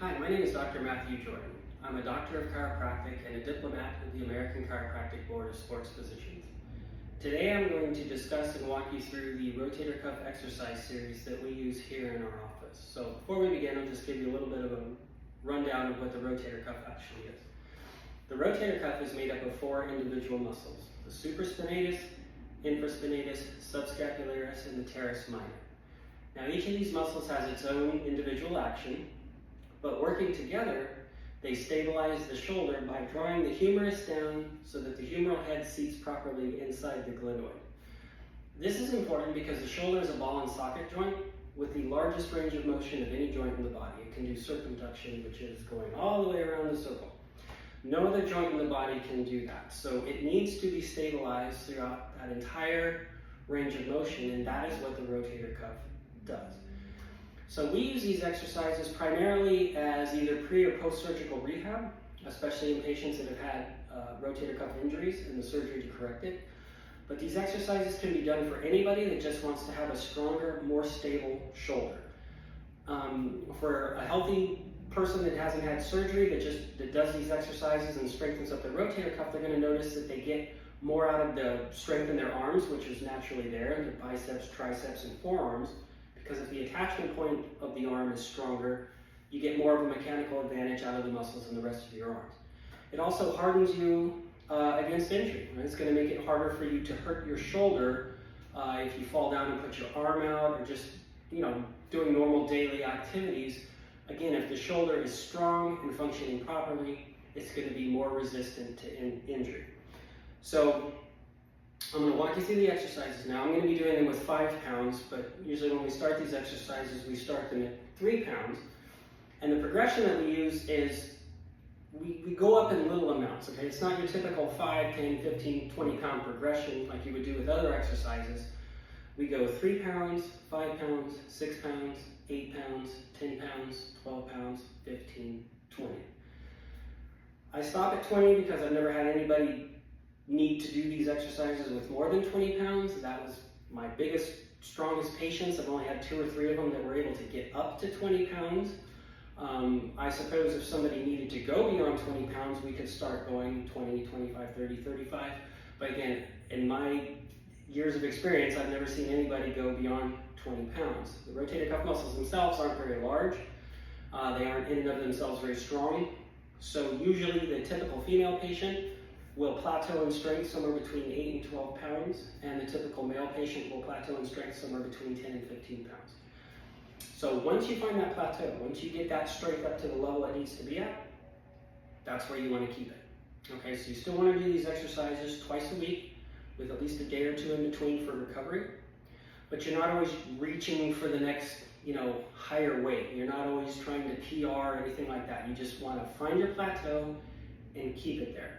Hi, my name is Dr. Matthew Jordan. I'm a doctor of chiropractic and a diplomat of the American Chiropractic Board of Sports Physicians. Today I'm going to discuss and walk you through the rotator cuff exercise series that we use here in our office. So before we begin, I'll just give you a little bit of a rundown of what the rotator cuff actually is. The rotator cuff is made up of 4 individual muscles: the supraspinatus, infraspinatus, subscapularis, and the teres minor. Now each of these muscles has its own individual action, but working together, they stabilize the shoulder by drawing the humerus down so that the humeral head seats properly inside the glenoid. This is important because the shoulder is a ball and socket joint with the largest range of motion of any joint in the body. It can do circumduction, which is going all the way around the circle. No other joint in the body can do that. So it needs to be stabilized throughout that entire range of motion, and that is what the rotator cuff does. So we use these exercises primarily as either pre or post-surgical rehab, especially in patients that have had rotator cuff injuries and the surgery to correct it. But these exercises can be done for anybody that just wants to have a stronger, more stable shoulder. For a healthy person that hasn't had surgery that does these exercises and strengthens up their rotator cuff, they're going to notice that they get more out of the strength in their arms, which is naturally there, in their biceps, triceps, and forearms. Because if the attachment point of the arm is stronger, you get more of a mechanical advantage out of the muscles in the rest of your arms. It also hardens you against injury. Right? It's going to make it harder for you to hurt your shoulder if you fall down and put your arm out, or just doing normal daily activities. Again, if the shoulder is strong and functioning properly, it's going to be more resistant to injury. So I'm going to walk you through the exercises now. I'm going to be doing them with 5 pounds, but usually when we start these exercises, we start them at 3 pounds. And the progression that we use is we go up in little amounts, okay? It's not your typical 5, 10, 15, 20 pound progression like you would do with other exercises. We go 3 pounds, 5 pounds, 6 pounds, 8 pounds, 10 pounds, 12 pounds, 15, 20. I stop at 20 because I've never had anybody need to do these exercises with more than 20 pounds. That was my biggest, strongest patients. I've only had 2 or 3 of them that were able to get up to 20 pounds. I suppose if somebody needed to go beyond 20 pounds, we could start going 20, 25, 30, 35. But again, in my years of experience, I've never seen anybody go beyond 20 pounds. The rotator cuff muscles themselves aren't very large. They aren't in and of themselves very strong. So usually the typical female patient will plateau in strength somewhere between 8 and 12 pounds, and the typical male patient will plateau in strength somewhere between 10 and 15 pounds. So once you find that plateau, once you get that strength up to the level it needs to be at, that's where you want to keep it. Okay, so you still want to do these exercises twice a week with at least a day or 2 in between for recovery, but you're not always reaching for the next, higher weight. You're not always trying to PR or anything like that. You just want to find your plateau and keep it there.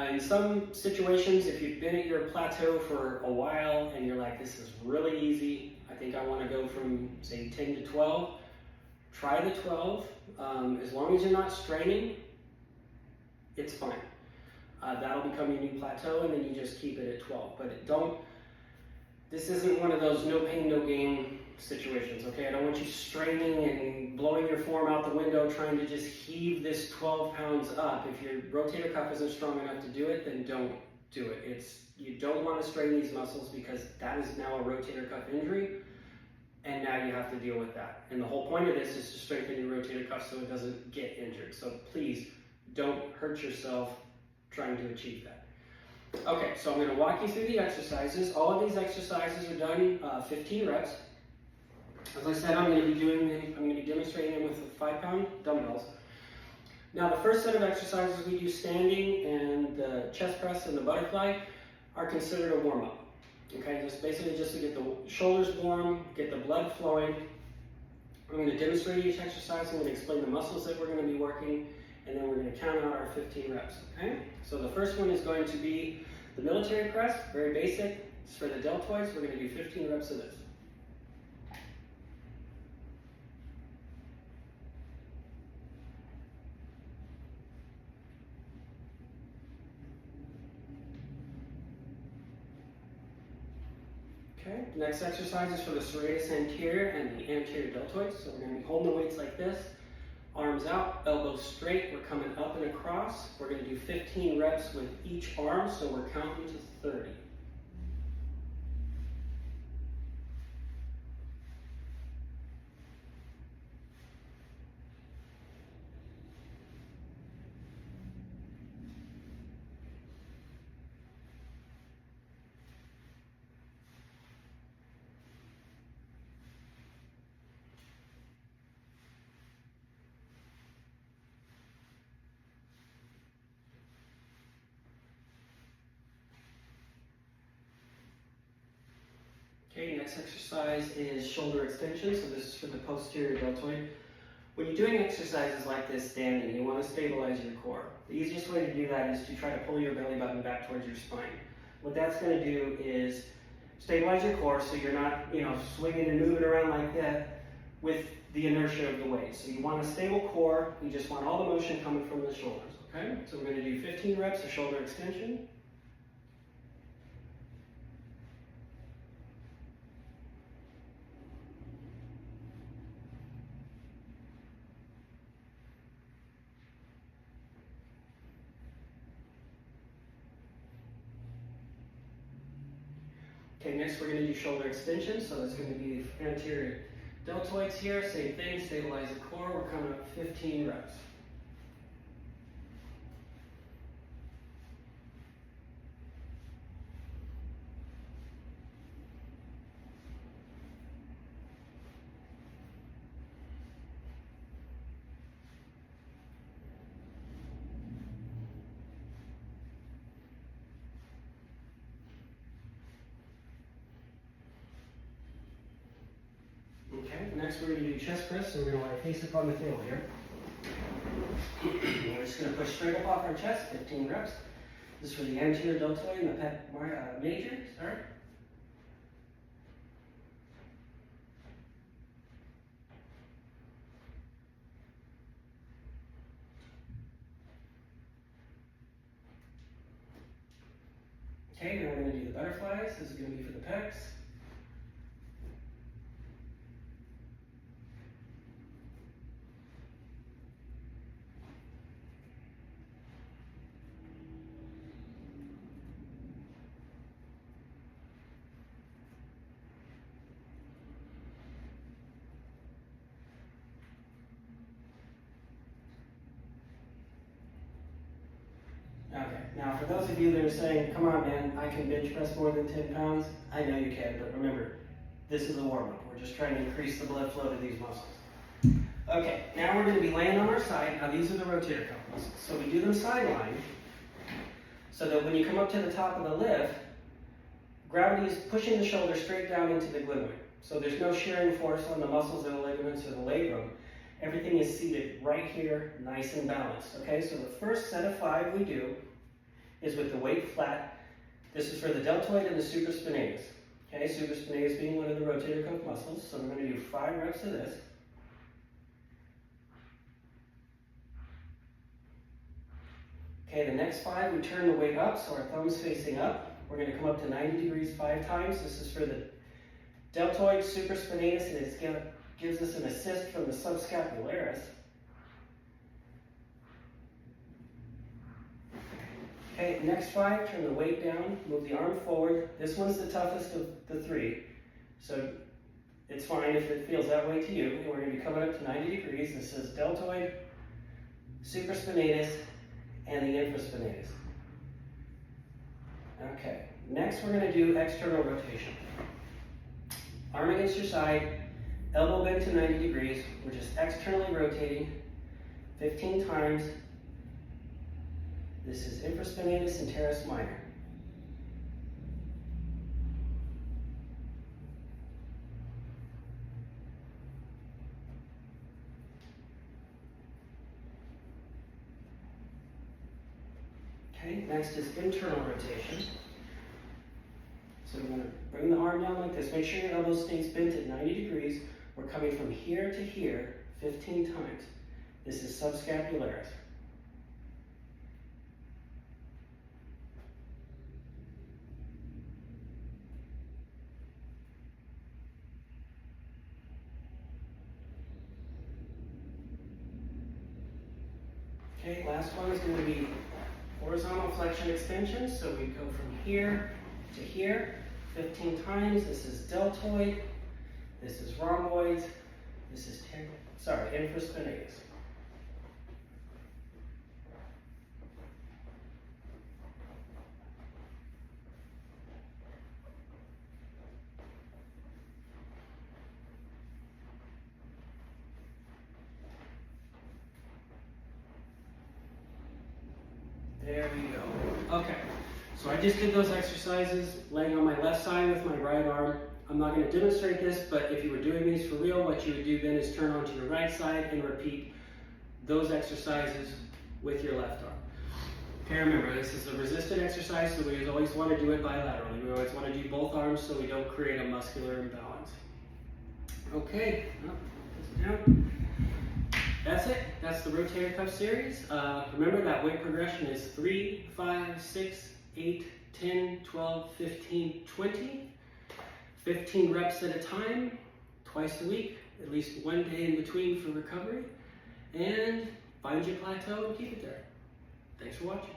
In some situations, if you've been at your plateau for a while and you're like, this is really easy, I think I want to go from, say, 10 to 12, try the 12. As long as you're not straining, it's fine. That'll become your new plateau, and then you just keep it at 12. But this isn't one of those no pain, no gain situations, okay? I don't want you straining and blowing your form out the window trying to just heave this 12 pounds up. If your rotator cuff isn't strong enough to do it, then don't do it. You don't want to strain these muscles because that is now a rotator cuff injury, and now you have to deal with that. And the whole point of this is to strengthen your rotator cuff so it doesn't get injured. So please don't hurt yourself trying to achieve that. Okay, so I'm going to walk you through the exercises. All of these exercises are done 15 reps. As I said, I'm going to be demonstrating them with the 5-pound dumbbells. Now, the first set of exercises we do standing, and the chest press and the butterfly are considered a warm-up. Okay, just basically just to get the shoulders warm, get the blood flowing. I'm going to demonstrate each exercise. I'm going to explain the muscles that we're going to be working, and then we're going to count out our 15 reps. Okay, so the first one is going to be the military press, very basic. It's for the deltoids. We're going to do 15 reps of this. Okay, the next exercise is for the serratus anterior and the anterior deltoids. So we're going to be holding the weights like this, Arms out, elbows straight. We're coming up and across. We're going to do 15 reps with each arm, so we're counting to 30. Okay, next exercise is shoulder extension. So this is for the posterior deltoid. When you're doing exercises like this standing, you want to stabilize your core. The easiest way to do that is to try to pull your belly button back towards your spine. What that's going to do is stabilize your core so you're not, swinging and moving around like that with the inertia of the weight. So you want a stable core. You just want all the motion coming from the shoulders. Okay, so we're going to do 15 reps of shoulder extension. Okay, next we're going to do shoulder extension. So that's going to be the anterior deltoids here. Same thing, stabilize the core. We're coming up 15 reps. Okay, next we're going to do chest press, so we're going to lie face up on the table here. We're just going to push straight up off our chest, 15 reps. This is for the anterior deltoid and the pec major, sorry. Okay, now we're going to do the butterflies. This is going to be for the pecs. Okay, now for those of you that are saying, come on man, I can bench press more than 10 pounds, I know you can, but remember, this is a warm-up. We're just trying to increase the blood flow to these muscles. Okay, now we're going to be laying on our side. Now these are the rotator cuff muscles. So we do them sideline, so that when you come up to the top of the lift, gravity is pushing the shoulder straight down into the glenoid. So there's no shearing force on the muscles or the ligaments or the labrum. Everything is seated right here, nice and balanced. Okay, so the first set of 5 we do is with the weight flat. This is for the deltoid and the supraspinatus. Okay, supraspinatus being one of the rotator cuff muscles. So we're going to do 5 reps of this. Okay, the next 5, we turn the weight up, so our thumb's facing up. We're going to come up to 90 degrees 5 times. This is for the deltoid, supraspinatus, and it gives us an assist from the subscapularis. Okay, next 5, turn the weight down, move the arm forward. This one's the toughest of the 3, so it's fine if it feels that way to you. And we're going to be coming up to 90 degrees. This is deltoid, supraspinatus, and the infraspinatus. Okay, next we're going to do external rotation. Arm against your side, elbow bent to 90 degrees. We're just externally rotating 15 times. This is infraspinatus and teres minor. Okay, next is internal rotation. So we're going to bring the arm down like this. Make sure your elbow stays bent at 90 degrees. We're coming from here to here 15 times. This is subscapularis. Okay, last one is going to be horizontal flexion extension. So we go from here to here 15 times. This is deltoid, this is rhomboid, this is infraspinatus. There we go. Okay, so I just did those exercises laying on my left side with my right arm. I'm not going to demonstrate this, but if you were doing these for real, what you would do then is turn onto your right side and repeat those exercises with your left arm. Okay, remember, this is a resisted exercise, so we always want to do it bilaterally. We always want to do both arms so we don't create a muscular imbalance. Okay, that's it. That's the rotator cuff series. Remember that weight progression is 3, 5, 6, 8, 10, 12, 15, 20. 15 reps at a time, twice a week, at least one day in between for recovery. And find your plateau and keep it there. Thanks for watching.